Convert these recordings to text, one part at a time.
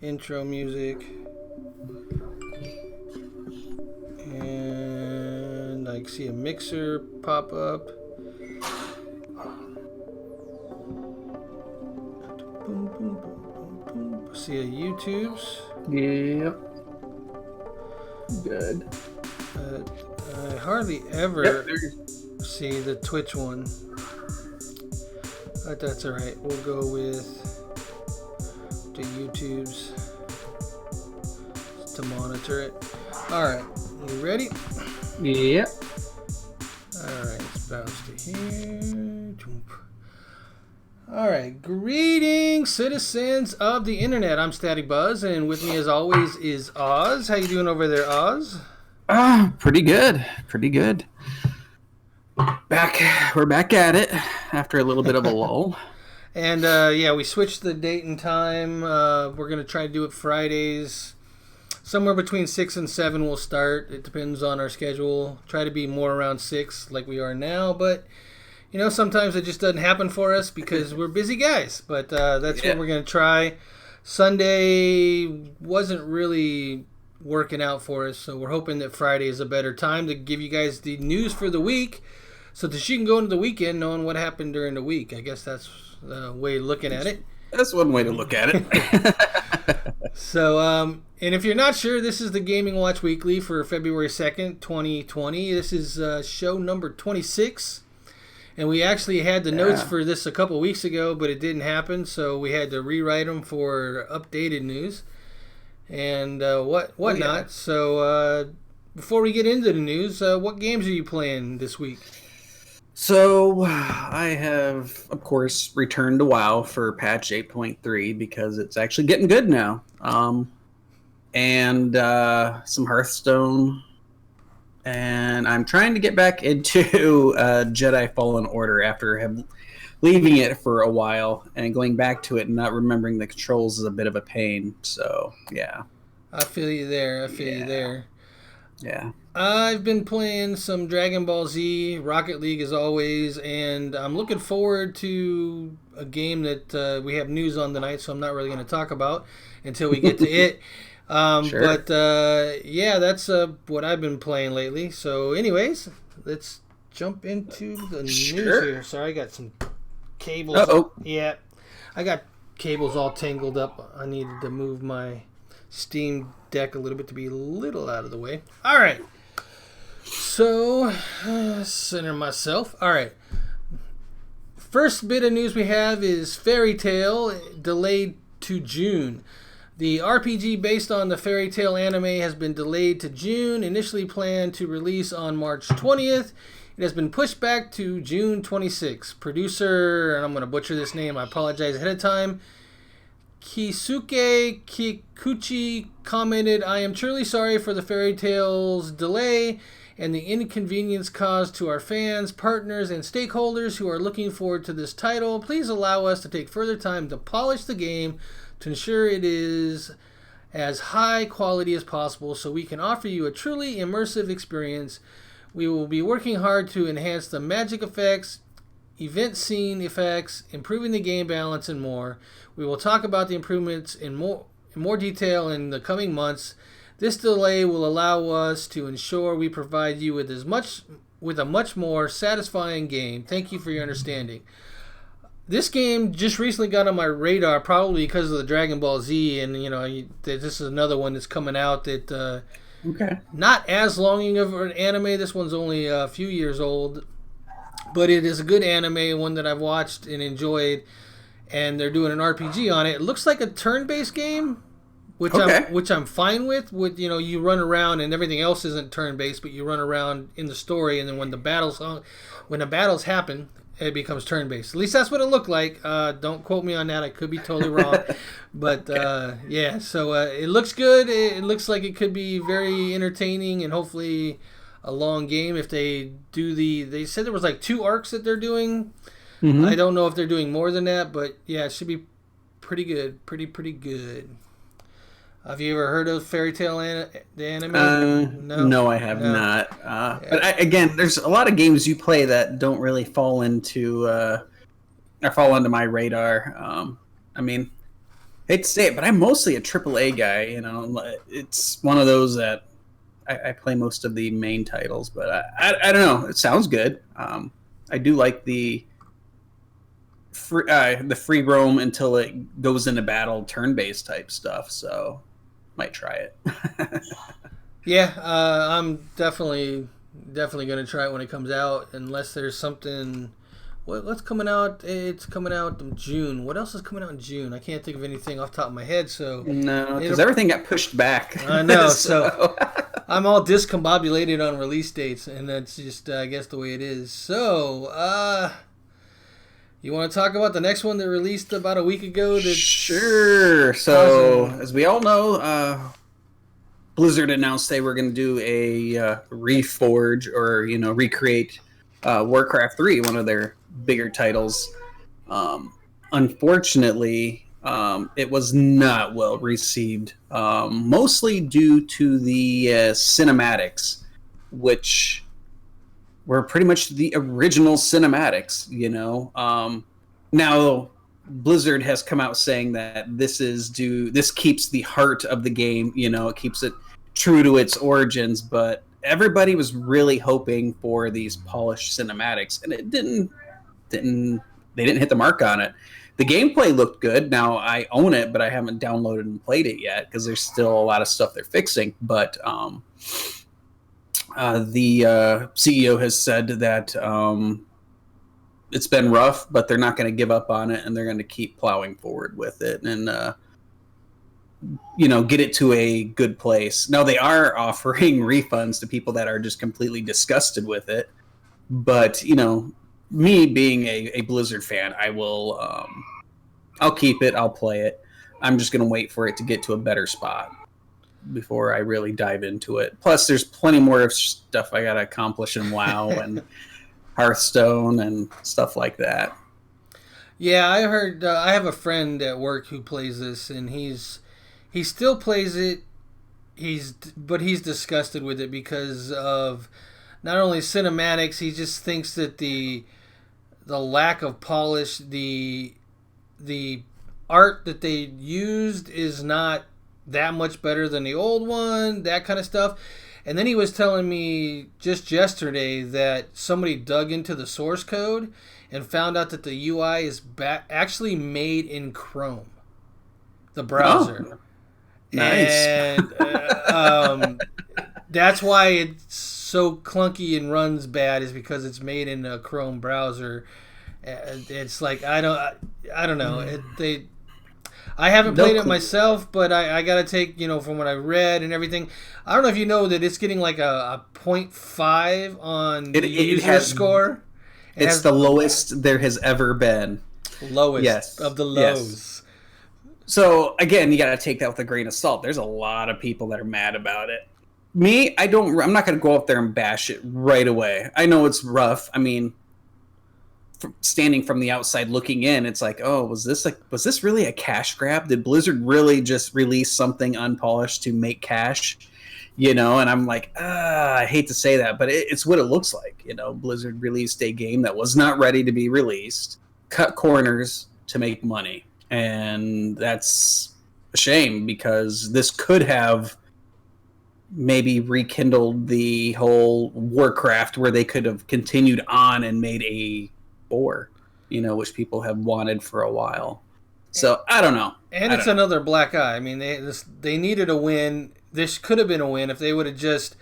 intro music. And I see a mixer pop up. Boom, boom, boom, boom, boom. See a YouTube's. Yep. Good. I hardly ever see the Twitch one. But that's alright. We'll go with the YouTube's to monitor it. Alright. You ready? Yep. Alright, let's bounce to here. Alright, greetings, citizens of the internet. I'm Static Buzz, and with me as always is Oz. How you doing over there, Oz? Pretty good. Pretty good. We're back at it after a little bit of a lull. And we switched the date and time. We're gonna try to do it Fridays. Somewhere between 6 and 7 we'll start. It depends on our schedule. Try to be more around 6 like we are now, but you know, sometimes it just doesn't happen for us because we're busy guys. But that's what we're going to try. Sunday wasn't really working out for us, so we're hoping that Friday is a better time to give you guys the news for the week so that you can go into the weekend knowing what happened during the week. I guess that's the way of looking at it. That's one way to look at it. So, and if you're not sure, this is the Gaming Watch Weekly for February 2nd, 2020. This is show number 26. And we actually had the notes for this a couple weeks ago, but it didn't happen, so we had to rewrite them for updated news and whatnot. So before we get into the news, what games are you playing this week? So I have, of course, returned to WoW for patch 8.3 because it's actually getting good now. And some Hearthstone. And I'm trying to get back into Jedi Fallen Order after leaving it for a while and going back to it and not remembering the controls is a bit of a pain. So, yeah. I feel you there. Yeah. I've been playing some Dragon Ball Z, Rocket League as always, and I'm looking forward to a game that we have news on tonight, so I'm not really going to talk about until we get to it. Sure. But that's what I've been playing lately. So anyways, let's jump into the news here. Sorry, I got some cables. Yeah, I got cables all tangled up. I needed to move my Steam Deck a little bit to be a little out of the way. All right. So, center myself. All right. First bit of news we have is Fairy Tail delayed to June. The RPG based on the Fairy Tail anime has been delayed to June, initially planned to release on March 20th. It has been pushed back to June 26th. Producer, and I'm going to butcher this name, I apologize ahead of time, Kisuke Kikuchi commented, "I am truly sorry for the Fairy Tail's delay and the inconvenience caused to our fans, partners, and stakeholders who are looking forward to this title. Please allow us to take further time to polish the game to ensure it is as high quality as possible so we can offer you a truly immersive experience. We will be working hard to enhance the magic effects, event scene effects, improving the game balance, and more. We will talk about the improvements in more detail in the coming months. This delay will allow us to ensure we provide you with a much more satisfying game. Thank you for your understanding." This game just recently got on my radar, probably because of the Dragon Ball Z, and this is another one that's coming out that not as long of an anime. This one's only a few years old, but it is a good anime, one that I've watched and enjoyed. And they're doing an RPG on it. It looks like a turn-based game, which I'm fine with. You run around and everything else isn't turn-based, but you run around in the story, and then when the battles happen, it becomes turn-based. At least that's what it looked like. Don't quote me on that. I could be totally wrong. But, so it looks good. It looks like it could be very entertaining and hopefully a long game. If they do they said there was like 2 arcs that they're doing. Mm-hmm. I don't know if they're doing more than that, but yeah, it should be pretty good. Pretty good. Have you ever heard of Fairy Tail the anime? No, I have not. But again, there's a lot of games you play that don't really fall into my radar. hate to say it, but I'm mostly a AAA guy. It's one of those that I play most of the main titles, but I don't know. It sounds good. I do like the free roam until it goes into battle, turn-based type stuff. So might try it. Yeah, I'm definitely gonna try it when it comes out, unless there's something. What's coming out? It's coming out in June. What else is coming out in June? I can't think of anything off the top of my head. So No, because everything got pushed back. I know. So I'm all discombobulated on release dates, and that's just I guess the way it is. So you want to talk about the next one that released about a week ago? Sure. So as we all know, Blizzard announced they were going to do a reforge or recreate Warcraft 3, one of their bigger titles. Unfortunately, it was not well received, mostly due to the cinematics, which were pretty much the original cinematics. Now Blizzard has come out saying that this keeps the heart of the game. It keeps it true to its origins, but everybody was really hoping for these polished cinematics, and they didn't hit the mark on it. The gameplay looked good. Now I own it, but I haven't downloaded and played it yet because there's still a lot of stuff they're fixing. But the CEO has said that it's been rough, but they're not going to give up on it, and they're going to keep plowing forward with it and get it to a good place. Now they are offering refunds to people that are just completely disgusted with it, but me being a Blizzard fan, I'll keep it, I'll play it. I'm just going to wait for it to get to a better spot before I really dive into it. Plus there's plenty more stuff I got to accomplish in WoW and Hearthstone and stuff like that. Yeah, I heard. I have a friend at work who plays this, and he still plays it. But he's disgusted with it because of not only cinematics. He just thinks that the lack of polish, the art that they used is not that much better than the old one. That kind of stuff. And then he was telling me just yesterday that somebody dug into the source code and found out that the UI is actually made in Chrome, the browser. Oh, nice. And that's why it's so clunky and runs bad, is because it's made in a Chrome browser. It's like I don't know. I haven't played it myself, but I got to take, from what I read and everything. I don't know if you know that it's getting like a 0.5 on the user score. It's the lowest there has ever been. Lowest of the lows. Yes. So, again, you got to take that with a grain of salt. There's a lot of people that are mad about it. Me, I'm not going to go up there and bash it right away. I know it's rough. I mean, standing from the outside looking in, it's like, oh, was this really a cash grab? Did Blizzard really just release something unpolished to make cash? And I'm like, I hate to say that, but it's what it looks like. Blizzard released a game that was not ready to be released, cut corners to make money, and that's a shame because this could have maybe rekindled the whole Warcraft, where they could have continued on and made a 4, which people have wanted for a while. So I don't know. And it's another black eye. I mean, they needed a win. This could have been a win if they would have just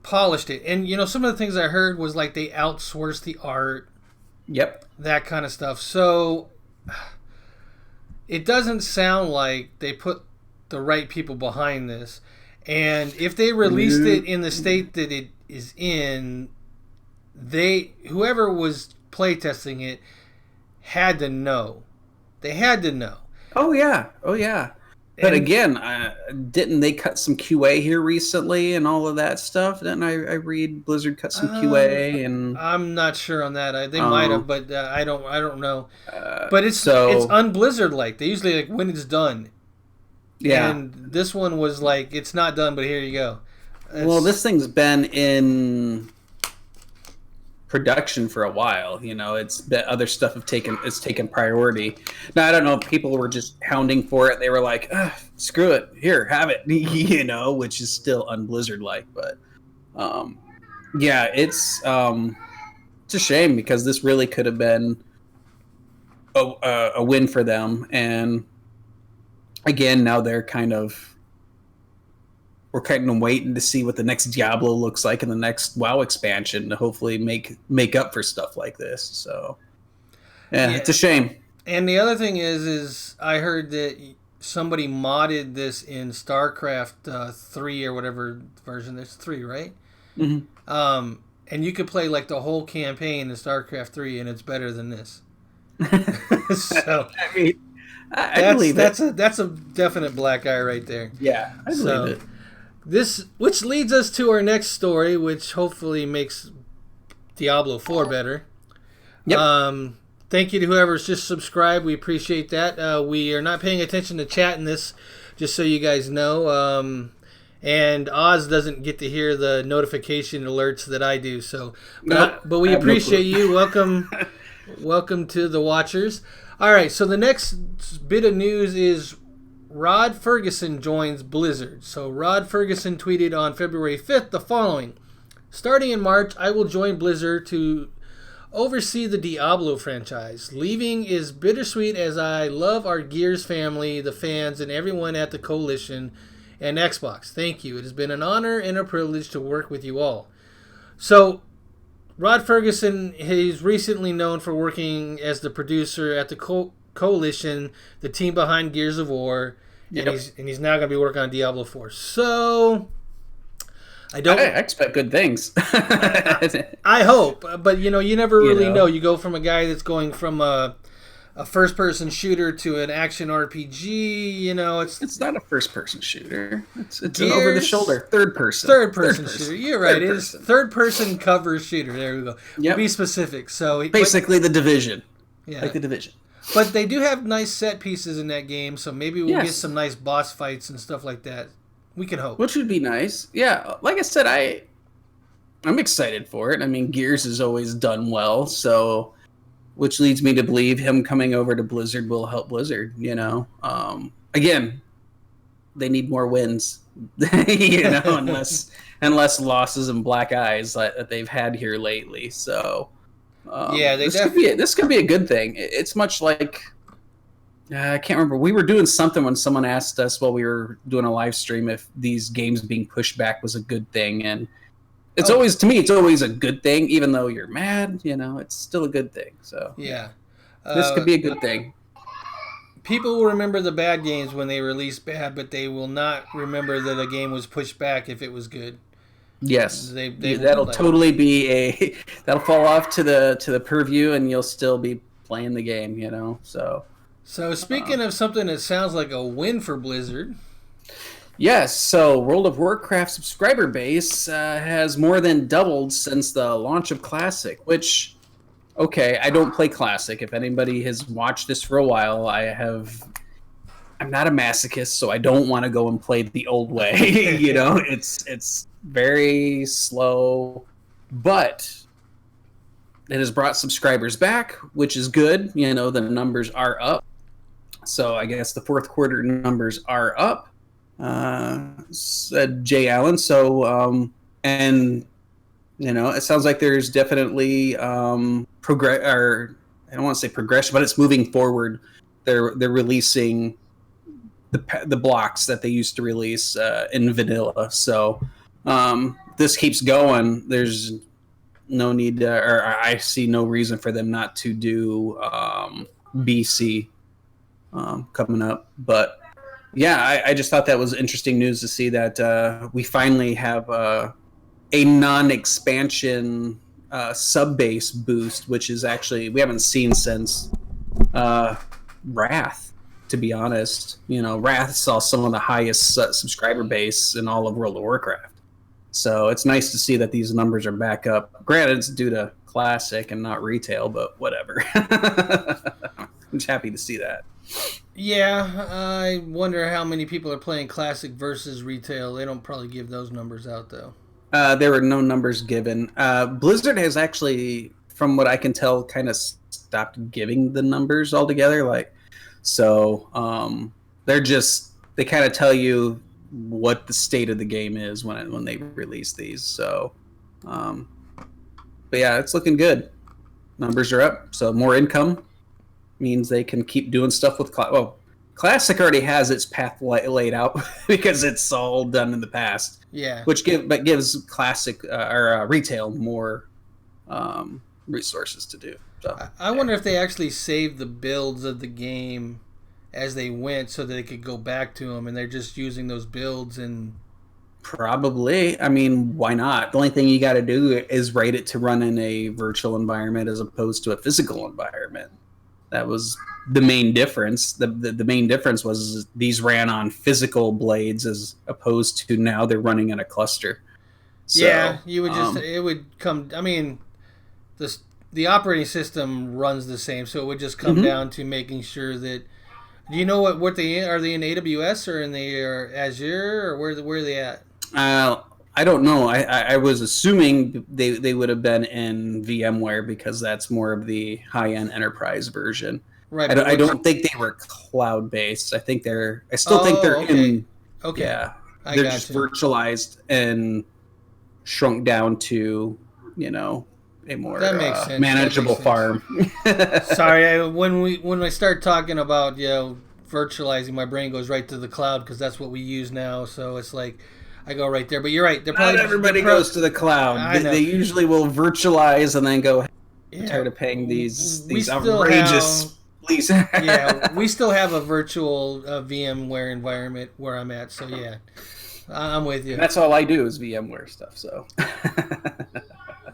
polished it. And some of the things I heard was like they outsourced the art. Yep. That kind of stuff. So it doesn't sound like they put the right people behind this. And if they released it in the state that it is in, whoever was playtesting it had to know. They had to know. Oh yeah. But again, didn't they cut some QA here recently and all of that stuff? Didn't I read Blizzard cut some QA? And I'm not sure on that. They might have, but I don't know. But it's un-Blizzard like. They usually like when it's done. Yeah. And this one was like, it's not done, but here you go. Well, this thing's been in production for a while. It's that other stuff it's taken priority. Now I don't know if people were just hounding for it. They were like, screw it, here, have it, which is still un-Blizzard like. But yeah, it's a shame because this really could have been a win for them. And again, now we're kind of waiting to see what the next Diablo looks like in the next WoW expansion to hopefully make up for stuff like this. So, yeah, it's a shame. And the other thing is I heard that somebody modded this in StarCraft 3 or whatever version. There's 3, right? Mm-hmm. And you could play like the whole campaign in StarCraft 3, and it's better than this. So, I mean, I believe that's a definite black eye right there. Yeah, I believe it. Which leads us to our next story, which hopefully makes Diablo 4 better. Yep. Thank you to whoever's just subscribed. We appreciate that. We are not paying attention to chat in this, just so you guys know. And Oz doesn't get to hear the notification alerts that I do. So, but we appreciate you. Welcome to the watchers. All right, so the next bit of news is Rod Ferguson joins Blizzard. So Rod Ferguson tweeted on February 5th the following: starting in March, I will join Blizzard to oversee the Diablo franchise. Leaving is bittersweet as I love our Gears family, the fans, and everyone at the Coalition and Xbox. Thank you. It has been an honor and a privilege to work with you all. So Rod Ferguson, he's recently known for working as the producer at the Coalition, the team behind Gears of War, and he's now going to be working on Diablo 4. So I expect good things. I hope, but you never really know. You go from a guy that's going from a first-person shooter to an action RPG. It's not a first-person shooter. It's an over-the-shoulder third-person shooter. You're right. It is third-person cover shooter. There we go. Yep. Be specific. So basically, The Division. Yeah, like The Division. But they do have nice set pieces in that game, so maybe we'll get some nice boss fights and stuff like that. We can hope. Which would be nice. Yeah, like I said, I'm excited for it. I mean, Gears has always done well, so which leads me to believe him coming over to Blizzard will help Blizzard. Again, they need more wins, unless losses and black eyes that they've had here lately. So. This could be a good thing. It's much like I can't remember. We were doing something when someone asked us while we were doing a live stream if these games being pushed back was a good thing, and it's always a good thing, even though you're mad. It's still a good thing. So yeah, this could be a good thing. People will remember the bad games when they release bad, but they will not remember that a game was pushed back if it was good. Yes, that'll totally be that'll fall off to the purview, and you'll still be playing the game, So speaking of something that sounds like a win for Blizzard. Yes, so World of Warcraft subscriber base has more than doubled since the launch of Classic. Which, okay, I don't play Classic. If anybody has watched this for a while, I'm not a masochist, so I don't want to go and play the old way. It's very slow, but it has brought subscribers back, which is good. The numbers are up. So I guess the fourth quarter numbers are up, said Jay Allen. So, and it sounds like there's definitely progress, or I don't want to say progression, but it's moving forward. They're releasing the blocks that they used to release in vanilla. So this keeps going. There's no need to, or I see no reason for them not to do BC coming up. But yeah, I just thought that was interesting news to see that we finally have a non-expansion sub-base boost, which is actually we haven't seen since Wrath. To be honest, Wrath saw some of the highest subscriber base in all of World of Warcraft. So it's nice to see that these numbers are back up. Granted, it's due to Classic and not retail, but whatever. I'm just happy to see that. Yeah, I wonder how many people are playing Classic versus retail. They don't probably give those numbers out, though. There were no numbers given. Blizzard has actually, from what I can tell, kind of stopped giving the numbers altogether. They kind of tell you what the state of the game is when they release these. So, but yeah, it's looking good. Numbers are up, so more income means they can keep doing stuff with Classic already has its path laid out because it's all done in the past. Yeah. But gives Classic or retail more resources to do. So I wonder if they actually saved the builds of the game as they went so that they could go back to them, and they're just using those builds and. Probably. I mean, why not? The only thing you got to do is write it to run in a virtual environment as opposed to a physical environment. That was the main difference. The main difference was these ran on physical blades as opposed to now they're running in a cluster. So, yeah, you would just it would come. I mean, the operating system runs the same, so it would just come down to making sure that. Do you know what they are? They in AWS or in the Azure or where are they at? I don't know. I was assuming they would have been in VMware because that's more of the high-end enterprise version. Right. I don't think they were cloud-based. I think they're. I still think they're in. Okay. Yeah. They're just virtualized and shrunk down to, a more manageable farm. Sorry, when I start talking about virtualizing, my brain goes right to the cloud because that's what we use now. So it's like. I go right there, but you're right. Not everybody goes to the cloud. They usually will virtualize and then go. I'm tired of paying these outrageous. Yeah, we still have a virtual VMware environment where I'm at. So yeah, I'm with you. That's all I do is VMware stuff. So.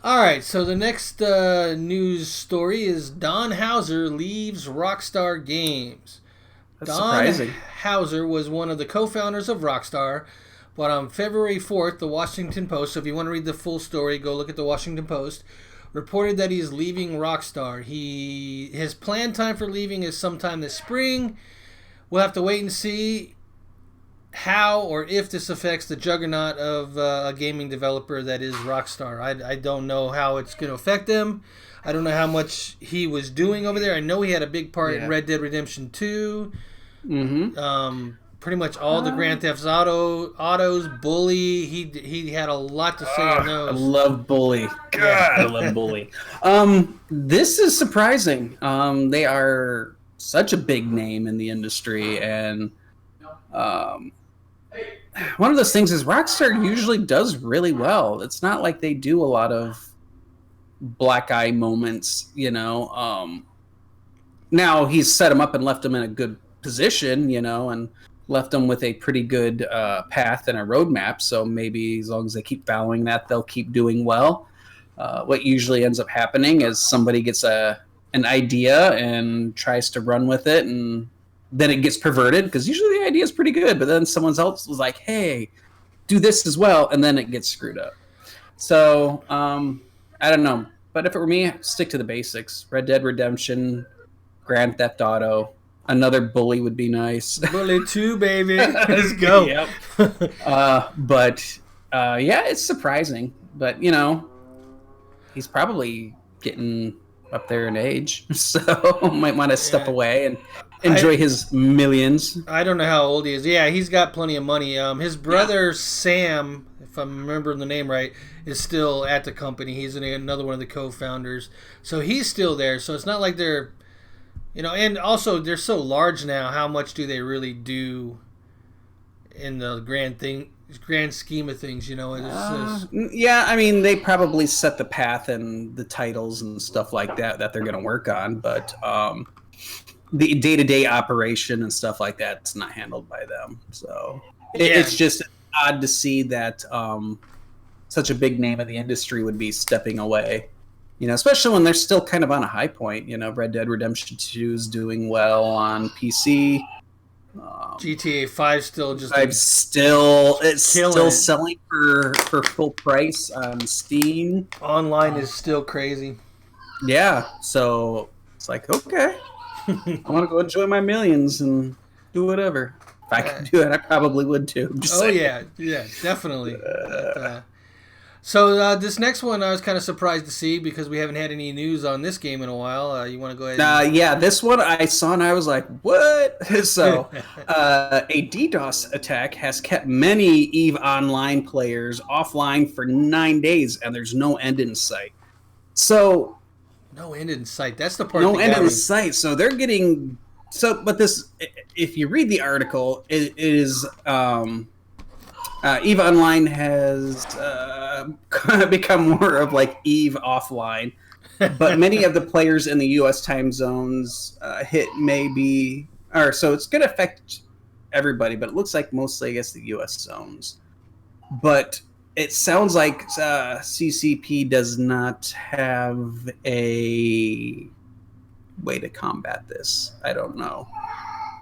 All right. So the next news story is Don Houser leaves Rockstar Games. That's surprising. Houser was one of the co-founders of Rockstar. But on February 4th, the Washington Post, so if you want to read the full story, go look at the Washington Post, reported that he's leaving Rockstar. His planned time for leaving is sometime this spring. We'll have to wait and see how or if this affects the juggernaut of a gaming developer that is Rockstar. I don't know how it's going to affect them. I don't know how much he was doing over there. I know he had a big part in Red Dead Redemption 2. Mm-hmm. Pretty much all the Grand Theft Autos, Bully. He had a lot to say on those. I love Bully. God, I love Bully. This is surprising. They are such a big name in the industry, and one of those things is Rockstar usually does really well. It's not like they do a lot of black eye moments, Now he's set him up and left him in a good position, and left them with a pretty good path and a roadmap. So maybe as long as they keep following that, they'll keep doing well. What usually ends up happening is somebody gets an idea and tries to run with it, and then it gets perverted because usually the idea is pretty good, but then someone else was like, hey, do this as well, and then it gets screwed up. So I don't know. But if it were me, stick to the basics. Red Dead Redemption, Grand Theft Auto, another Bully would be nice. Bully 2, baby. Let's go. Yep. It's surprising. But, he's probably getting up there in age. So might want to step away and enjoy his millions. I don't know how old he is. Yeah, he's got plenty of money. His brother, Sam, if I'm remembering the name right, is still at the company. He's another one of the co-founders. So he's still there. So it's not like they're... and also they're so large now. How much do they really do in the grand scheme of things? Yeah, I mean, they probably set the path and the titles and stuff like that they're going to work on, but the day-to-day operation and stuff like that's not handled by them. So it's just odd to see that such a big name in the industry would be stepping away. Especially when they're still kind of on a high point. Red Dead Redemption 2 is doing well on PC. GTA 5 still just... still selling for full price on Steam. Online is still crazy. Yeah, so it's like, okay. I want to go enjoy my millions and do whatever. If I could do it, I probably would too. Yeah, definitely. So this next one I was kind of surprised to see because we haven't had any news on this game in a while. You want to go ahead? Yeah, this one I saw and I was like, what? So, a DDoS attack has kept many EVE Online players offline for 9 days, and there's no end in sight. So, no end in sight. That's the part. No end in sight. So they're getting but this, if you read the article, it is EVE Online has become more of like EVE offline, but many of the players in the U.S. time zones hit maybe, or so it's going to affect everybody, but it looks like mostly, I guess, the U.S. zones. But it sounds like CCP does not have a way to combat this. I don't know,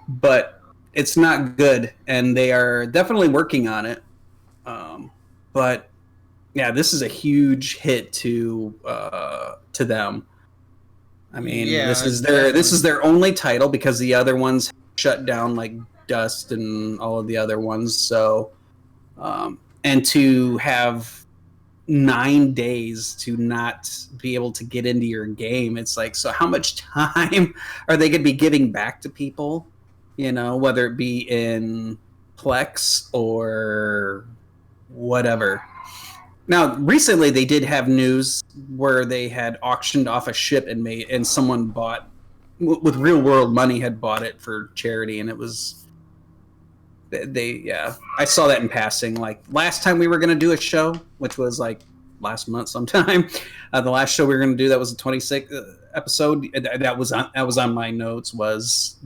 but it's not good, and they are definitely working on it. But yeah, this is a huge hit to them. I mean, this is their only title because the other ones shut down, like Dust and all of the other ones. So, and to have 9 days to not be able to get into your game, it's like, so how much time are they going to be giving back to people? You know, whether it be in Plex or whatever. Now, recently they did have news where they had auctioned off a ship and someone bought, with real world money, had bought it for charity, and it was, I saw that in passing. Like last time we were going to do a show, which was like last month sometime, the last show we were going to do, that was the 26th episode. That was on my notes. Was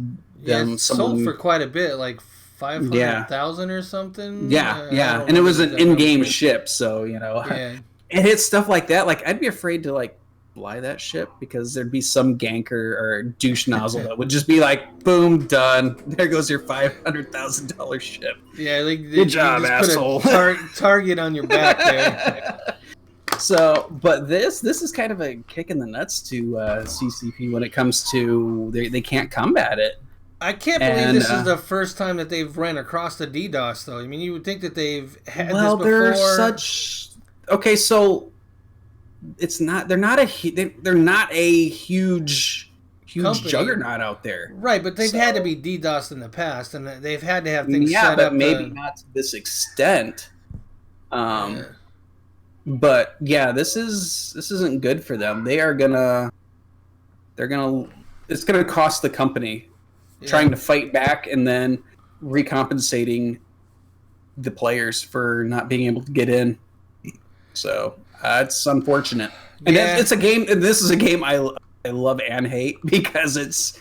them sold for quite a bit, like 500,000 or something. Yeah, and it was an in-game ship, so and it's stuff like that. Like I'd be afraid to like fly that ship because there'd be some ganker or douche nozzle that would just be like, boom, done. There goes your $500,000 ship. Yeah, like good job, asshole. Put a target on your back there. So, but this is kind of a kick in the nuts to CCP when it comes to they can't combat it. I can't believe this is the first time that they've ran across the DDoS, though. I mean, you would think that they've had this before. They're such... Okay, so it's not... They're not a huge company, juggernaut out there. Right, but they've had to be DDoSed in the past, and they've had to have things set up. Yeah, but maybe not to this extent. But yeah, this isn't good for them. It's gonna cost the company. Trying to fight back and then recompensating the players for not being able to get in. So it's unfortunate. And it's a game. This is a game I love and hate because it's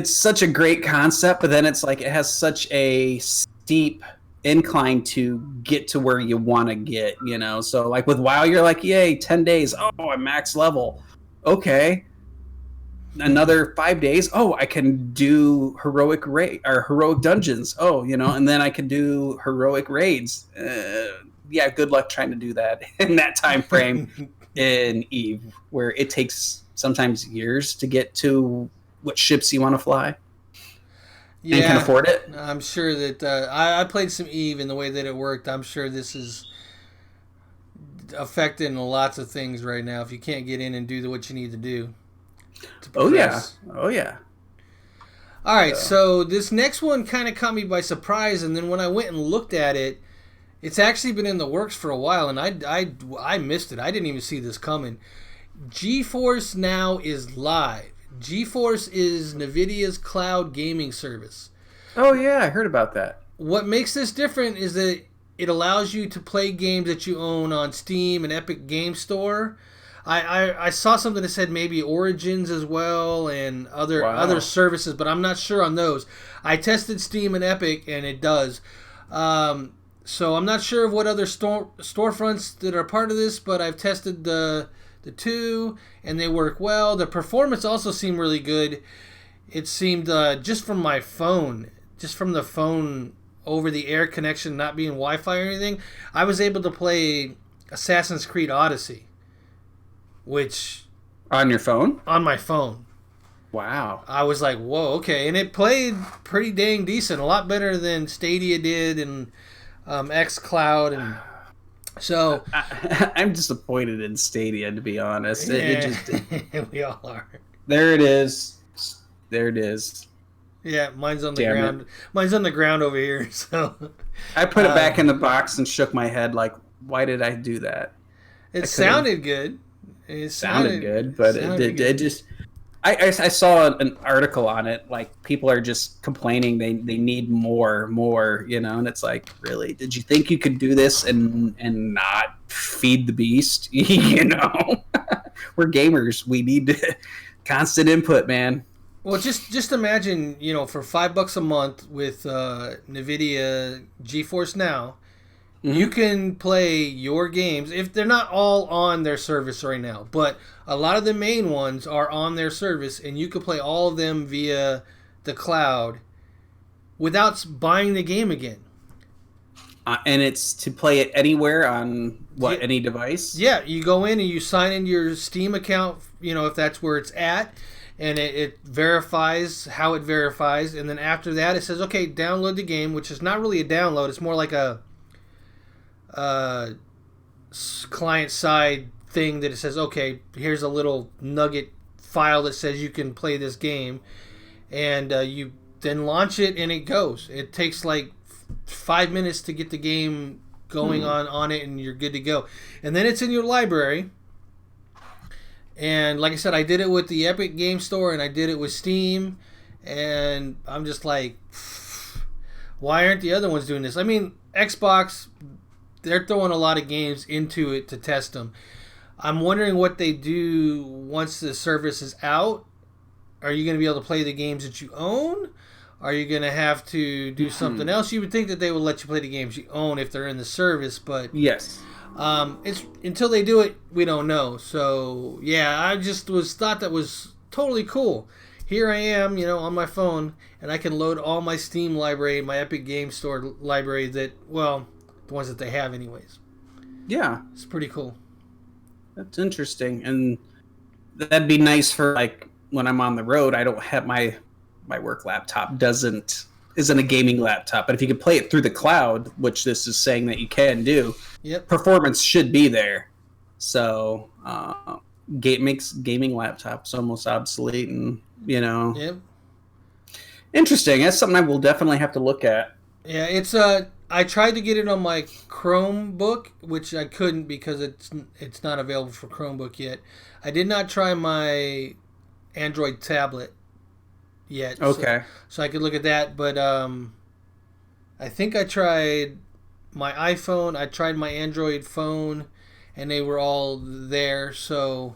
such a great concept, but then it's like it has such a steep incline to get to where you want to get. So like with WoW, you're like, yay, 10 days. Oh, I'm max level. Okay. Another 5 days. Oh, I can do heroic dungeons. Oh, and then I can do heroic raids. Good luck trying to do that in that time frame in EVE, where it takes sometimes years to get to what ships you want to fly. And can afford it. I'm sure that I played some EVE, and the way that it worked, I'm sure this is affecting lots of things right now. If you can't get in and do what you need to do. Oh yeah. All right, so this next one kind of caught me by surprise, and then when I went and looked at it, it's actually been in the works for a while, and I missed it. I didn't even see this coming. GeForce Now is live. GeForce is NVIDIA's cloud gaming service. Oh yeah, I heard about that. What makes this different is that it allows you to play games that you own on Steam and Epic Game Store. I saw something that said maybe Origins as well and other services, but I'm not sure on those. I tested Steam and Epic, and it does. So I'm not sure of what other storefronts that are part of this, but I've tested the two, and they work well. The performance also seemed really good. It seemed just from the phone over-the-air connection, not being Wi-Fi or anything, I was able to play Assassin's Creed Odyssey. Which on your phone? On my phone. Wow. I was like, whoa, okay. And it played pretty dang decent. A lot better than Stadia did and xCloud. And So I'm disappointed in Stadia, to be honest. It yeah, just we all are. there it is. There it is. Yeah, mine's on the Damn it. ground. Mine's on the ground over here. So I put it back in the box and shook my head like, why did I do that? it I could have sounded good. It sounded good, but sounded it good. just. I saw an article on it. Like people are just complaining they need more, and it's like, really? Did you think you could do this and not feed the beast? We're gamers. We need constant input, man. Well, just imagine, for $5 a month with NVIDIA GeForce Now, you can play your games if they're not all on their service right now, but a lot of the main ones are on their service, and you can play all of them via the cloud without buying the game again. And it's to play it anywhere on any device. Yeah, you go in and you sign into your Steam account, if that's where it's at, and it verifies how it verifies, and then after that it says, okay, download the game, which is not really a download. It's more like a client side thing that it says, okay, here's a little nugget file that says you can play this game, and you then launch it and it goes. It takes like 5 minutes to get the game going on it, and you're good to go. And then it's in your library. And like I said, I did it with the Epic Game Store and I did it with Steam, and I'm just like, why aren't the other ones doing this? I mean, Xbox, they're throwing a lot of games into it to test them. I'm wondering what they do once the service is out. Are you going to be able to play the games that you own? Are you going to have to do something else? You would think that they would let you play the games you own if they're in the service, but yes, it's until they do it, we don't know. So yeah, I just thought that was totally cool. Here I am, on my phone, and I can load all my Steam library, my Epic Game Store library the ones that they have anyways. Yeah, it's pretty cool. That's interesting, and that'd be nice for like when I'm on the road. I don't have my work laptop isn't a gaming laptop, but if you could play it through the cloud, which this is saying that you can do, performance should be there. So makes gaming laptops almost obsolete, and interesting. That's something I will definitely have to look at. Yeah, it's I tried to get it on my Chromebook, which I couldn't because it's not available for Chromebook yet. I did not try my Android tablet yet. Okay. So I could look at that, but I think I tried my iPhone, I tried my Android phone, and they were all there. So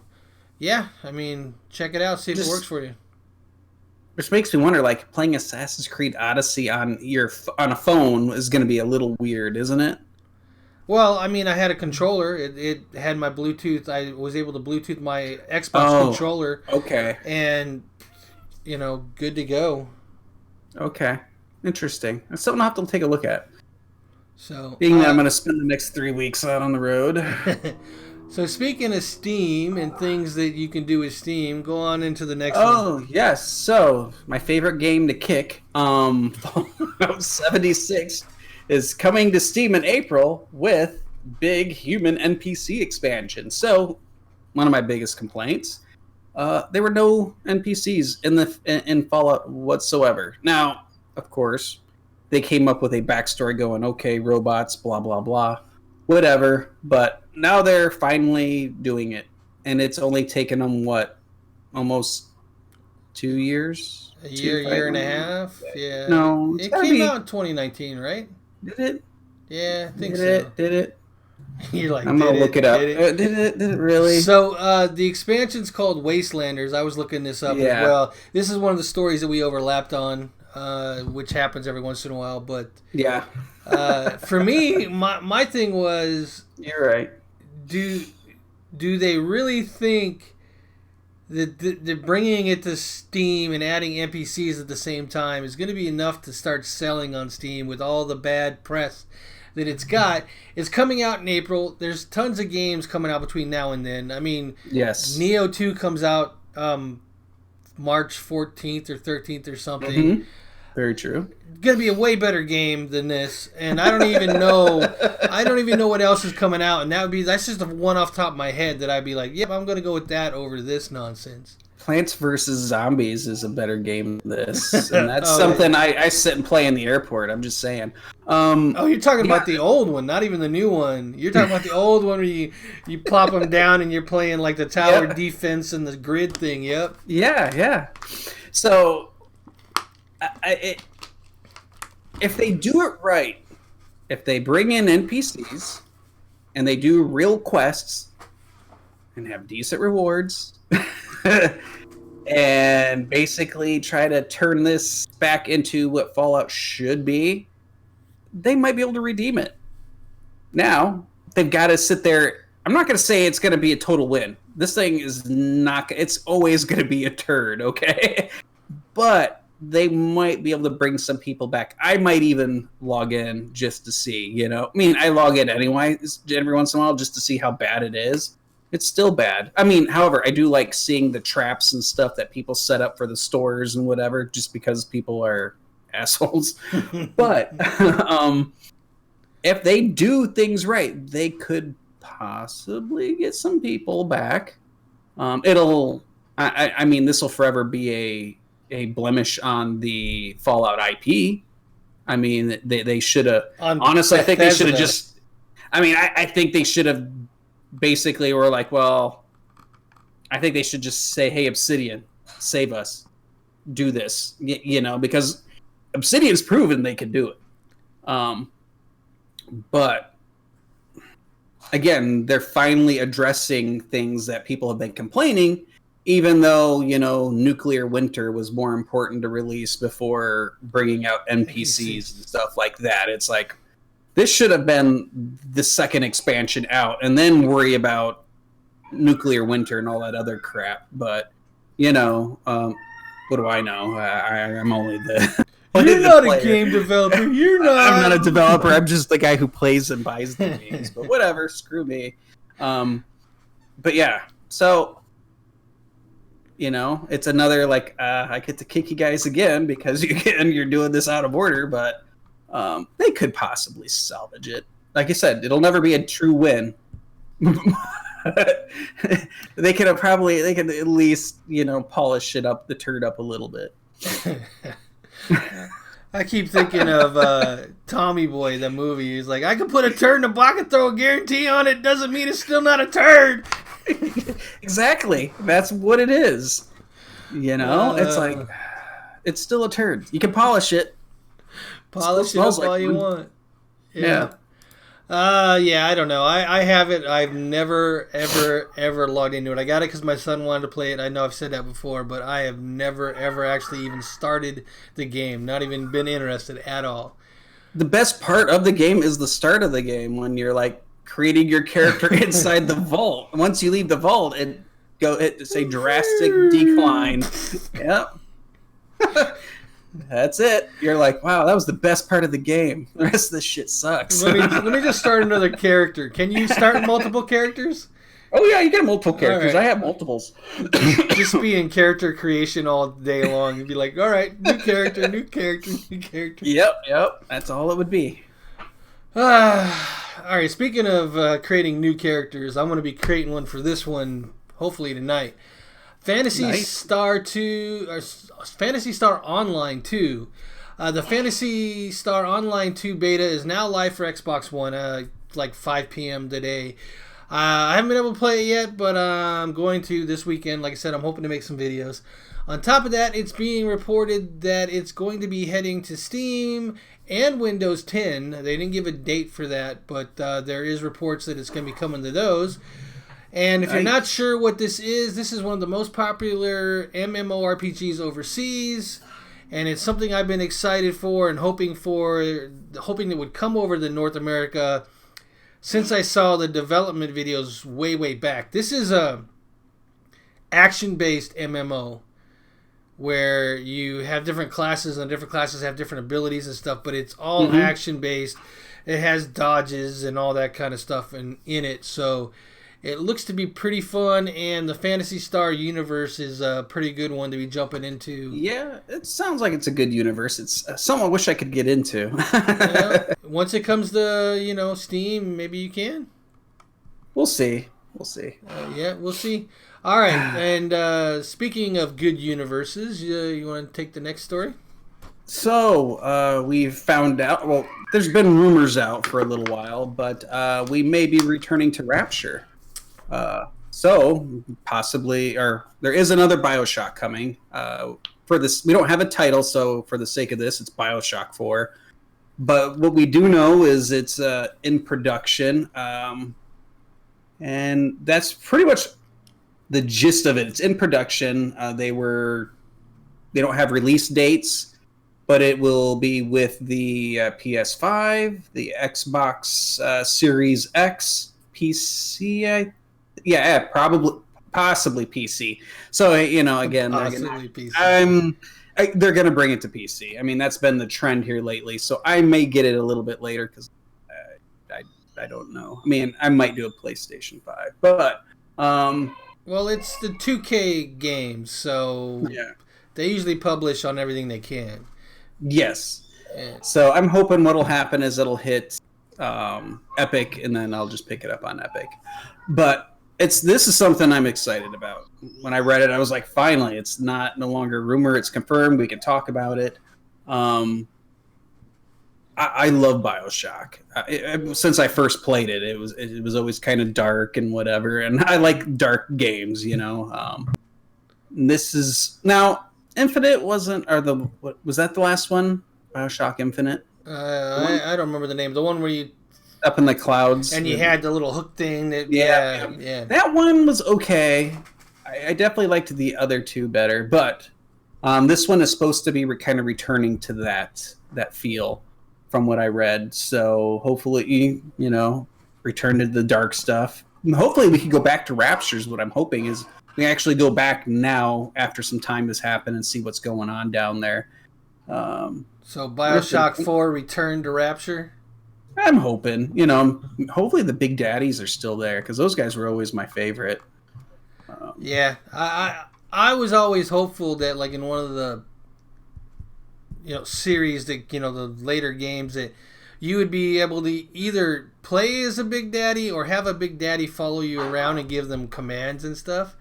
yeah, I mean, check it out, see if it works for you. Which makes me wonder, like, playing Assassin's Creed Odyssey on a phone is going to be a little weird, isn't it? Well, I mean, I had a controller. It had my Bluetooth. I was able to Bluetooth my Xbox controller. Okay. And, good to go. Okay. Interesting. That's something I'll have to take a look at. So, being that I'm going to spend the next 3 weeks out on the road. So speaking of Steam and things that you can do with Steam, go on into the next one. Oh, yes. So, my favorite game to kick, Fallout 76, is coming to Steam in April with big human NPC expansion. So, one of my biggest complaints, there were no NPCs in Fallout whatsoever. Now, of course, they came up with a backstory going, okay, robots, blah, blah, blah. Whatever, but now they're finally doing it, and it's only taken them almost 2 years, year and a half. Yeah, no, it came out in 2019, right? Did it? Yeah, I think so. Did it? You're like, I'm gonna look it up. Did it really? So the expansion's called Wastelanders. I was looking this up as well. This is one of the stories that we overlapped on, which happens every once in a while. But yeah. For me, my thing was, you're right. Do they really think that bringing it to Steam and adding NPCs at the same time is going to be enough to start selling on Steam with all the bad press that it's got? It's coming out in April. There's tons of games coming out between now and then. I mean, yes, Neo 2 comes out March 14th or 13th or something. Mm-hmm. very true. Gonna be a way better game than this, and I don't even know. I don't even know what else is coming out, and that's just the one off the top of my head that I'd be like, yep, I'm gonna go with that over this nonsense. Plants vs. Zombies is a better game than this, and that's something I sit and play in the airport. I'm just saying. You're talking about the old one, not even the new one. You're talking about the old one where you plop them down and you're playing like the tower defense and the grid thing. Yep. Yeah. So, if they do it right, if they bring in NPCs and they do real quests and have decent rewards. And basically try to turn this back into what Fallout should be, they might be able to redeem it. Now, they've got to sit there. I'm not going to say it's going to be a total win. This thing is not, it's always going to be a turd, okay? But they might be able to bring some people back. I might even log in just to see, you know? I mean, I log in anyway, every once in a while, just to see how bad it is. It's still bad. I mean, however, I do like seeing the traps and stuff that people set up for the stores and whatever, just because people are assholes. But if they do things right, they could possibly get some people back. I mean, this will forever be a blemish on the Fallout IP. I mean, they should have. Honestly, I think they should have just. I mean, I think they should have. Basically, we're like, well, I think they should just say, hey, Obsidian, save us. Do this. You know, because Obsidian's proven they can do it. But, again, they're finally addressing things that people have been complaining, even though, you know, Nuclear Winter was more important to release before bringing out NPCs and stuff like that. It's like, this should have been the second expansion out, and then worry about Nuclear Winter and all that other crap. But, you know, what do I know? I'm only the... You're not a game developer. You're not. I'm not a developer. I'm just the guy who plays and buys the games. But whatever, screw me. But yeah, so, you know, it's another, like, I get to kick you guys again because you're doing this out of order, but... they could possibly salvage it. Like I said, it'll never be a true win. They could at least, you know, polish it up, the turd up a little bit. I keep thinking of Tommy Boy, the movie. He's like, I could put a turd in a block and throw a guarantee on it. Doesn't mean it's still not a turd. Exactly. That's what it is. You know, it's like, it's still a turd. You can polish it. Polish it up all you want. Yeah. Yeah, I don't know. I haven't. I've never, ever logged into it. I got it because my son wanted to play it. I know I've said that before, but I have never, ever actually even started the game. Not even been interested at all. The best part of the game is the start of the game when you're like creating your character inside the vault. Once you leave the vault, it's a drastic decline. Yep. That's it. You're like, wow, that was the best part of the game. The rest of this shit sucks. Let me just start another character. Can you start multiple characters? Oh yeah, you get multiple characters. Right. I have multiples. Just be in character creation all day long and be like, all right, new character, new character, new character. Yep. That's all it would be. All right. Speaking of creating new characters, I'm going to be creating one for this one, hopefully tonight. Phantasy Star 2, or Phantasy Star Online 2. The Phantasy Star Online 2 beta is now live for Xbox One, like 5 p.m. today. I haven't been able to play it yet, but I'm going to this weekend. Like I said, I'm hoping to make some videos. On top of that, it's being reported that it's going to be heading to Steam and Windows 10. They didn't give a date for that, but there is reports that it's going to be coming to those. And if you're not sure what this is one of the most popular MMORPGs overseas, and it's something I've been excited for and hoping it would come over to North America since I saw the development videos way back. This is a action-based MMO where you have different classes and different classes have different abilities and stuff, but it's all action-based. It has dodges and all that kind of stuff in it, so it looks to be pretty fun, and the Phantasy Star universe is a pretty good one to be jumping into. Yeah, it sounds like it's a good universe. It's something I wish I could get into. Once it comes to Steam, maybe you can. We'll see. We'll see. Yeah, we'll see. All right, and speaking of good universes, you want to take the next story? So, we've found out, well, there's been rumors out for a little while, but we may be returning to Rapture. So, possibly, or there is another BioShock coming. For this, we don't have a title, so for the sake of this, it's BioShock 4. But what we do know is it's in production, and that's pretty much the gist of it. It's in production. They don't have release dates, but it will be with the PS5, the Xbox Series X, PC. Possibly PC. So again, PC. They're going to bring it to PC. I mean, that's been the trend here lately. So I may get it a little bit later because I don't know. I mean, I might do a PlayStation 5, but well, it's the 2K games, so yeah, they usually publish on everything they can. Yes. Yeah. So I'm hoping what'll happen is it'll hit Epic, and then I'll just pick it up on Epic. But this is something I'm excited about. When I read it, I was like, finally, it's no longer a rumor. It's confirmed. We can talk about it. I love BioShock. Since I first played it, it was always kind of dark and whatever, and I like dark games, This is now Infinite wasn't, or was that the last one? BioShock Infinite. I don't remember the name. The one where you up in the clouds, and you had the little hook thing. Yeah. That one was okay. I definitely liked the other two better, but this one is supposed to be kind of returning to that feel. From what I read, so hopefully, return to the dark stuff. Hopefully, we can go back to Raptures. What I'm hoping is we actually go back now after some time has happened and see what's going on down there. So BioShock 4 Return to Rapture? I'm hoping. Hopefully the Big Daddies are still there because those guys were always my favorite. Yeah, I was always hopeful that like in one of the series that the later games that you would be able to either play as a Big Daddy or have a Big Daddy follow you around and give them commands and stuff.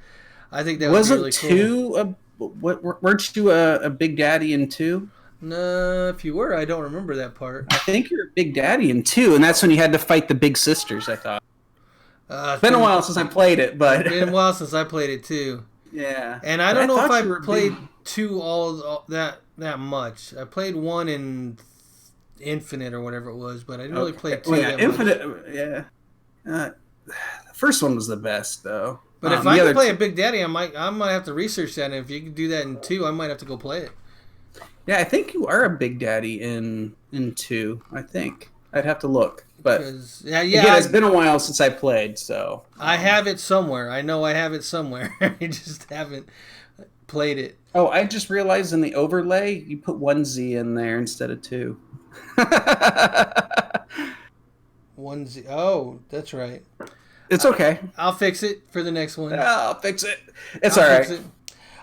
I think that was really cool. Weren't you a Big Daddy in 2? No, if you were, I don't remember that part. I think you're a Big Daddy in 2, and that's when you had to fight the Big Sisters, I thought. It's been a while since I played it, but it's been a while since I played it too. Yeah, and I don't know if I played 2 all that much. I played 1 in Infinite or whatever it was, but I didn't really play 2. Yeah, Infinite, much. Yeah. The first one was the best, though. But if I could play a Big Daddy, I might have to research that. And if you could do that in 2, I might have to go play it. Yeah, I think you are a Big Daddy in 2. I think I'd have to look, but again, it's been a while since I played, so I have it somewhere. I know I have it somewhere. I just haven't played it. Oh, I just realized in the overlay you put 1 Z in there instead of 2. 1 Z. Oh, that's right. It's okay. I'll fix it for the next one. I'll fix it. It's all right.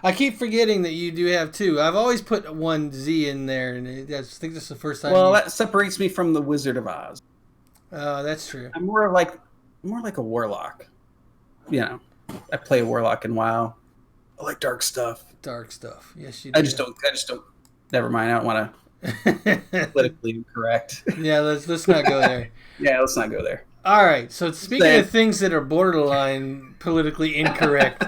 I keep forgetting that you do have 2. I've always put 1 Z in there, and I think this is the first time. Well, that separates me from the Wizard of Oz. Oh, that's true. I'm more like a warlock. I play a warlock in WoW. I like dark stuff. Dark stuff. Yes, you do. I just don't. Never mind. I don't want to politically incorrect. Yeah, let's not go there. Yeah, let's not go there. All right. So speaking of things that are borderline politically incorrect,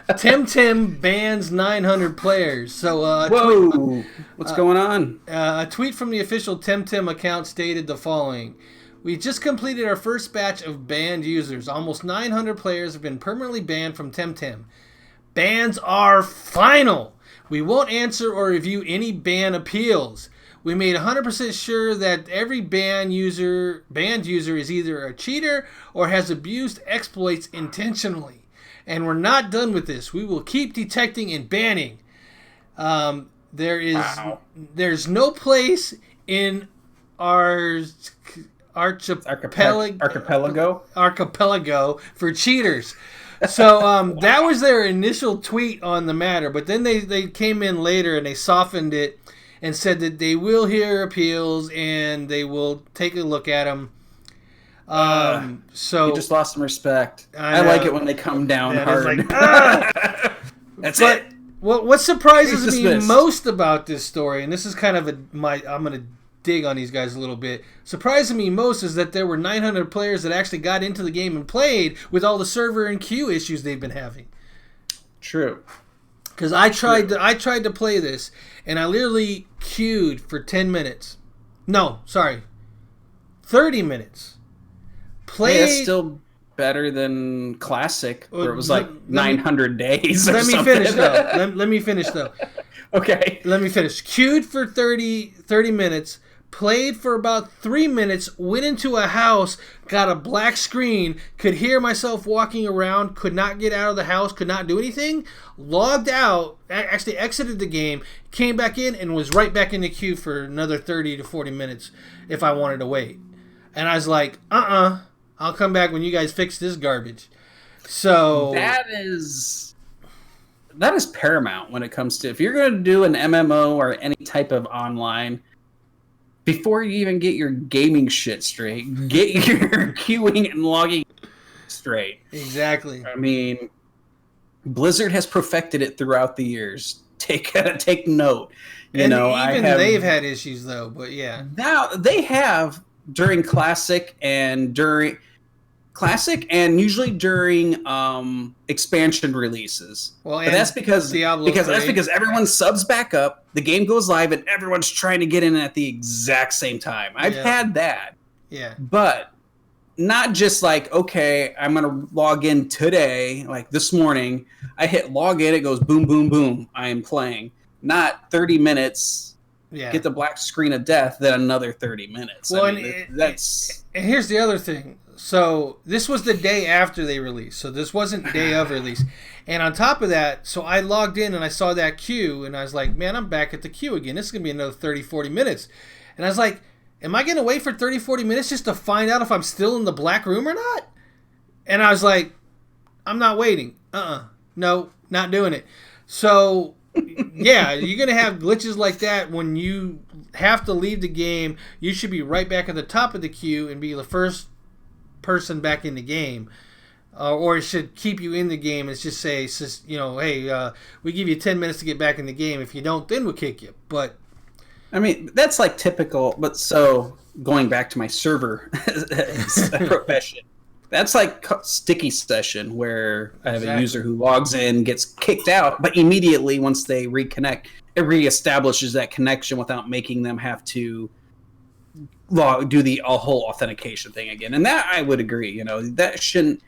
Temtem bans 900 players. So whoa, what's going on? A tweet from the official Temtem account stated the following. We just completed our first batch of banned users. Almost 900 players have been permanently banned from Temtem. Bans are final. We won't answer or review any ban appeals. We made 100% sure that every banned user is either a cheater or has abused exploits intentionally. And we're not done with this. We will keep detecting and banning. There's no place in our archipelago for cheaters. So that was their initial tweet on the matter, but then they came in later and they softened it and said that they will hear appeals and they will take a look at them. So you just lost some respect. I like it when they come down hard. Like, That's but it. What surprises me most about this story, and this is kind of I'm going to dig on these guys a little bit. Surprising me most is that there were 900 players that actually got into the game and played with all the server and queue issues they've been having. True. Because I tried to play this, and I literally queued for 10 minutes. No, sorry, 30 minutes. Played. Hey, that's still better than Classic, where it was like 900 days. Let me finish though. Let me finish though. Okay. Let me finish. Queued for 30 minutes. Played for about 3 minutes, went into a house, got a black screen, could hear myself walking around, could not get out of the house, could not do anything, logged out, actually exited the game, came back in, and was right back in the queue for another 30 to 40 minutes if I wanted to wait. And I was like, I'll come back when you guys fix this garbage. So that is paramount when it comes to, if you're going to do an MMO or any type of online, before you even get your gaming shit straight, get your queuing and logging straight. Exactly. I mean, Blizzard has perfected it throughout the years. Take note. They've had issues though, but yeah. Now they have during Classic and usually during expansion releases. Well, but that's because everyone subs back up, the game goes live, and everyone's trying to get in at the exact same time. I've had that. Yeah. But not just like, okay, I'm gonna log in today, like this morning. I hit log in, it goes boom, boom, boom. I am playing. Not 30 minutes. Yeah. Get the black screen of death, then another 30 minutes. Well, and here's the other thing. So this was the day after they released. So this wasn't day of release. And on top of that, so I logged in and I saw that queue and I was like, man, I'm back at the queue again. This is going to be another 30, 40 minutes. And I was like, am I going to wait for 30, 40 minutes just to find out if I'm still in the black room or not? And I was like, I'm not waiting. No, not doing it. So yeah, you're going to have glitches like that when you have to leave the game. You should be right back at the top of the queue and be the first person back in the game, or it should keep you in the game. It's just say, hey, we give you 10 minutes to get back in the game. If you don't, then we'll kick you. But I mean, that's like typical. But so going back to my server profession, that's like sticky session where I have a user who logs in, gets kicked out, but immediately once they reconnect, it reestablishes that connection without making them have to do the whole authentication thing again. And that I would agree, that shouldn't.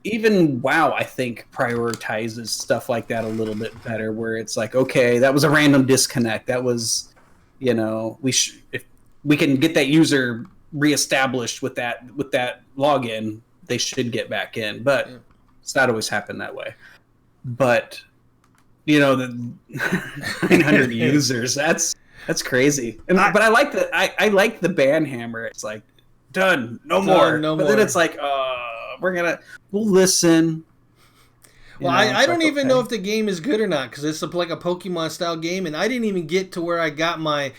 Even WoW, I think, prioritizes stuff like that a little bit better, where it's like, okay, that was a random disconnect. That was, if we can get that user reestablished with that login, they should get back in. But it's not always happened that way. But the 900 users, that's crazy. But I like I like the ban hammer. It's like, done, no more. But then it's like, we'll listen. Well, I don't even know if the game is good or not, because it's like a Pokemon style game, and I didn't even get to where I got my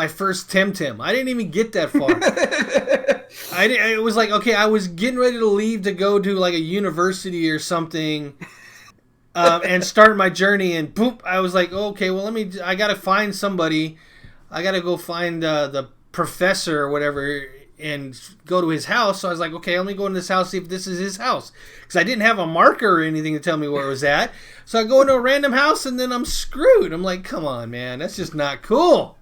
first Temtem. I didn't even get that far. It was like, okay, I was getting ready to leave to go to like a university or something, and start my journey, and boom, I was like, okay, well, I gotta find somebody. I gotta go find the professor or whatever and go to his house. So I was like, okay, let me go in this house, see if this is his house, because I didn't have a marker or anything to tell me where it was at. So I go into a random house and then I'm screwed. I'm like, come on, man, that's just not cool.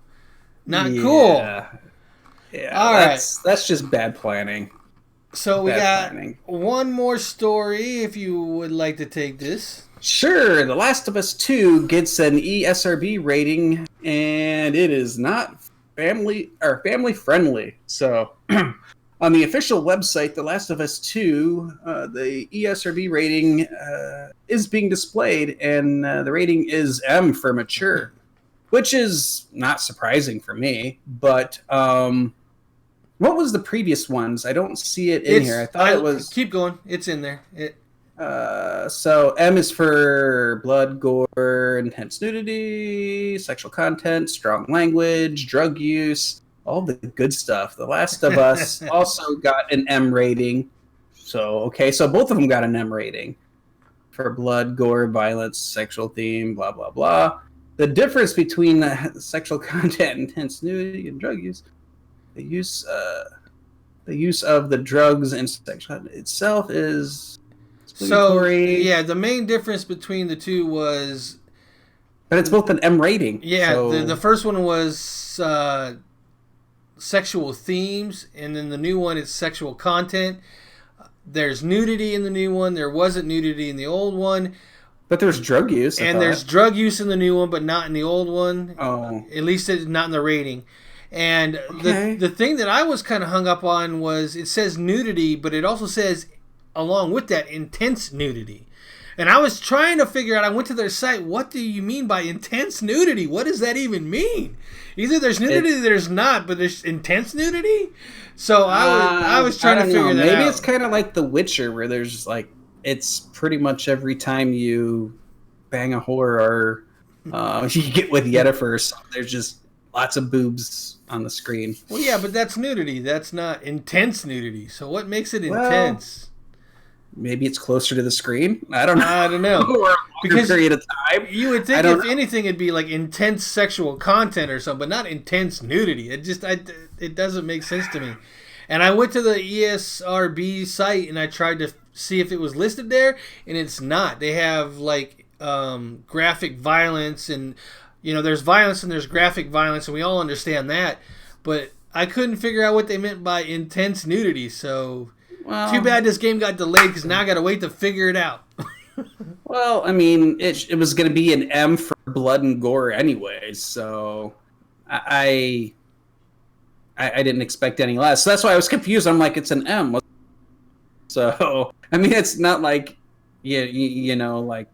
Cool. Yeah. All right. That's just bad planning. So we got one more story, if you would like to take this. Sure. The Last of Us 2 gets an ESRB rating, and it is not family friendly. So on the official website, The Last of Us 2, the ESRB rating is being displayed, and the rating is M for mature, which is not surprising for me. But What was the previous ones? I don't see it in here. I thought it was. Keep going. It's in there. So M is for blood, gore, intense nudity, sexual content, strong language, drug use, all the good stuff. The Last of Us also got an M rating. So, okay, so both of them got an M rating for blood, gore, violence, sexual theme, blah, blah, blah. The difference between the sexual content, intense nudity, and drug use, the use of the drugs and sexual content itself is... So, yeah, the main difference between the two was... But it's both an M rating. Yeah, so... the first one was sexual themes, and then the new one is sexual content. There's nudity in the new one. There wasn't nudity in the old one. But there's drug use. And there's drug use in the new one, but not in the old one. Oh. At least it's not in the rating. And the thing that I was kind of hung up on was it says nudity, but it also says... along with that, intense nudity. And I was trying to figure out, I went to their site, what do you mean by intense nudity? What does that even mean? Either there's nudity or there's not, but there's intense nudity? So I was trying to figure that out. Maybe it's kind of like The Witcher, where there's like, it's pretty much every time you bang a whore or you get with Yennefer, there's just lots of boobs on the screen. Well, yeah, but that's nudity. That's not intense nudity. So what makes it intense? Maybe it's closer to the screen. I don't know. Or a longer period of time. You would think if anything, it'd be like intense sexual content or something, but not intense nudity. It doesn't make sense to me. And I went to the ESRB site and I tried to see if it was listed there, and it's not. They have like graphic violence, and there's violence and there's graphic violence, and we all understand that. But I couldn't figure out what they meant by intense nudity. So. Well, too bad this game got delayed because now I got to wait to figure it out. Well, I mean, it was going to be an M for blood and gore anyway, so I didn't expect any less. So that's why I was confused. I'm like, it's an M. So, I mean, it's not like, like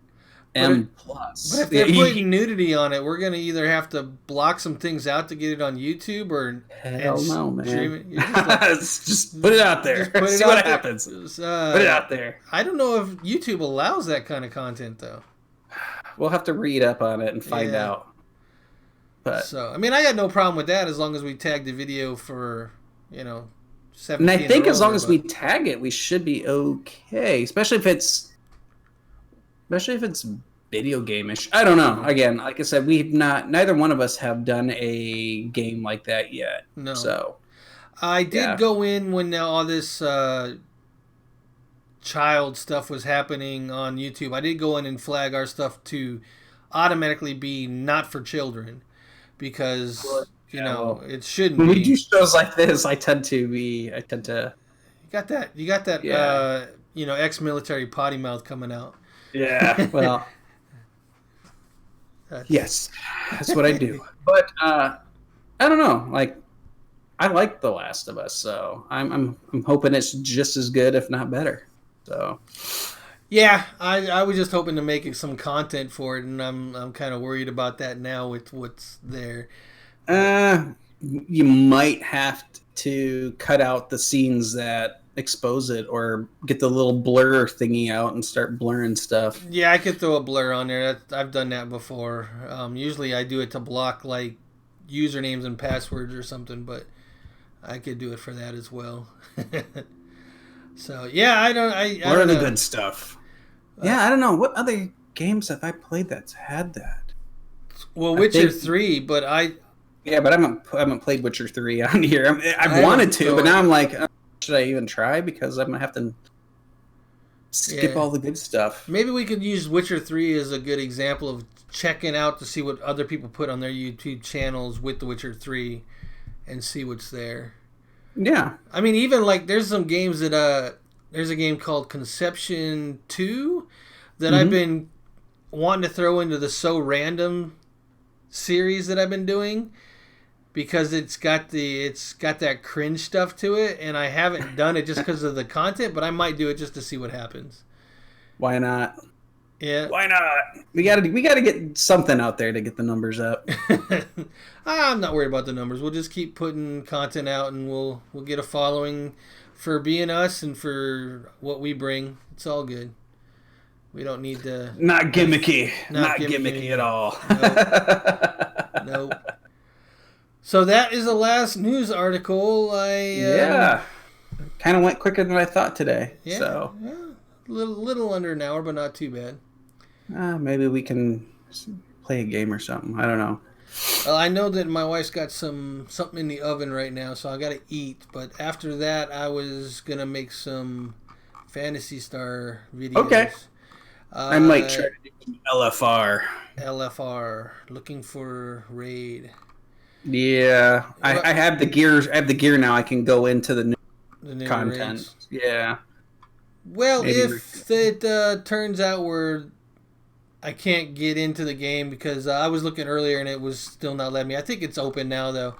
M plus. But if they're putting nudity on it, we're going to either have to block some things out to get it on YouTube or... Hell no, man. Just put it out there. See what happens. Put it out there. I don't know if YouTube allows that kind of content, though. We'll have to read up on it and find out. But so, I mean, I got no problem with that as long as we tag the video for, 17. And I think as long as we tag it, we should be okay. Especially if it's video game-ish. I don't know. Again, like I said, neither one of us have done a game like that yet. No. So I did go in when all this child stuff was happening on YouTube. I did go in and flag our stuff to automatically be not for children because it shouldn't be. When we do shows like this, I tend to. You got that. Ex-military potty mouth coming out. Yeah, well, yes, that's what I do. But I don't know. Like, I like The Last of Us, so I'm hoping it's just as good, if not better. So, yeah, I was just hoping to make some content for it, and I'm kind of worried about that now with what's there. You might have to cut out the scenes that expose it, or get the little blur thingy out and start blurring stuff. Yeah, I could throw a blur on there. I've done that before. Usually I do it to block like usernames and passwords or something, but I could do it for that as well. So yeah, I don't know. The good stuff. I don't know. What other games have I played that's had that? Well, Witcher 3, but Yeah, but I haven't played Witcher 3 on here. I wanted to, but now I'm like, should I even try? Because I'm going to have to skip all the good stuff. Maybe we could use Witcher 3 as a good example of checking out to see what other people put on their YouTube channels with The Witcher 3 and see what's there. Yeah. I mean, even like there's some games that there's a game called Conception 2 that I've been wanting to throw into the So Random series that I've been doing, because it's got that cringe stuff to it, and I haven't done it just because of the content, but I might do it just to see what happens. Why not? Yeah. Why not? We gotta get something out there to get the numbers up. I'm not worried about the numbers. We'll just keep putting content out, and we'll get a following for being us and for what we bring. It's all good. We don't need to. Not gimmicky. Not gimmicky at all. Nope. Nope. So that is the last news article. Yeah. Kind of went quicker than I thought today. Yeah. So. Yeah. Little under an hour, but not too bad. Maybe we can play a game or something. I don't know. I know that my wife's got something in the oven right now, so I got to eat. But after that, I was gonna make some Phantasy Star videos. Okay. I might try to do some LFR. LFR, looking for raid. Yeah, I have the gears. I have the gear now. I can go into the new content. Raids. Yeah. Well, maybe if it turns out where I can't get into the game because I was looking earlier and it was still not letting me. I think it's open now though.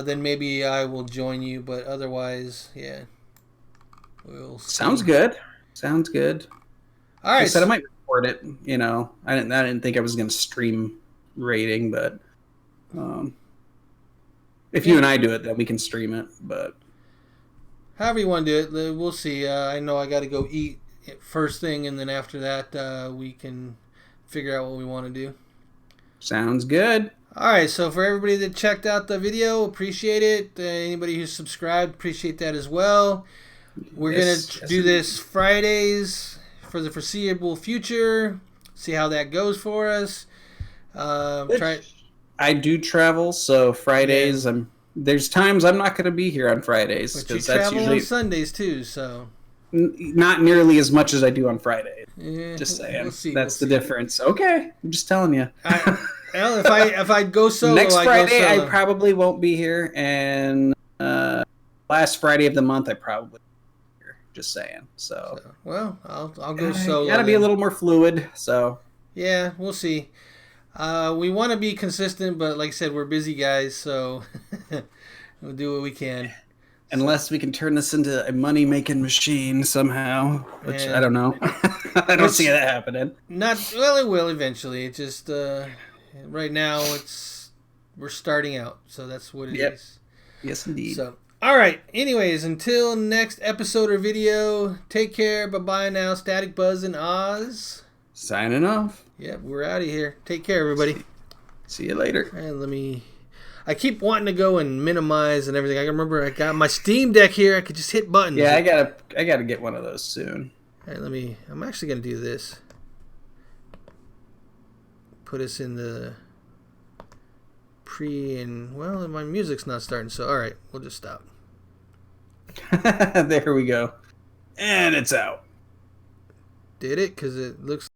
Then maybe I will join you. But otherwise, yeah, we'll see. Sounds good. Sounds good. All right. I said I might record it. You know, I didn't think I was going to stream rating, but if you and I do it, then we can stream it. But however you want to do it, we'll see. I know I got to go eat first thing, and then after that, we can figure out what we want to do. Sounds good. All right, so for everybody that checked out the video, appreciate it. Anybody who's subscribed, appreciate that as well. We're going to do this Fridays for the foreseeable future. See how that goes for us. I do travel, so Fridays. Yeah. There's times I'm not going to be here on Fridays. But you travel on Sundays too, so not nearly as much as I do on Fridays. Yeah, just saying. We'll see, That's the difference. Okay, I'm just telling you. Well, if I go solo, next Friday I I probably won't be here, and last Friday of the month I probably won't be here. Just saying. So well, I'll go solo. Gotta be a little more fluid. So yeah, we'll see. We want to be consistent, but like I said, we're busy guys, so we'll do what we can. Unless we can turn this into a money-making machine somehow, which I don't know. I don't see that happening. It will eventually. It just right now we're starting out, so that's what it is. Yes, indeed. So, all right. Anyways, until next episode or video, take care. Bye-bye now. Static Buzz and Oz. Signing off. Yep, we're out of here. Take care, everybody. See you later. And I keep wanting to go and minimize and everything. I remember I got my Steam Deck here. I could just hit buttons. Yeah, I gotta get one of those soon. All right, I'm actually gonna do this. Put us in the well, my music's not starting, so all right, we'll just stop. There we go. And it's out. Did it? Because it looks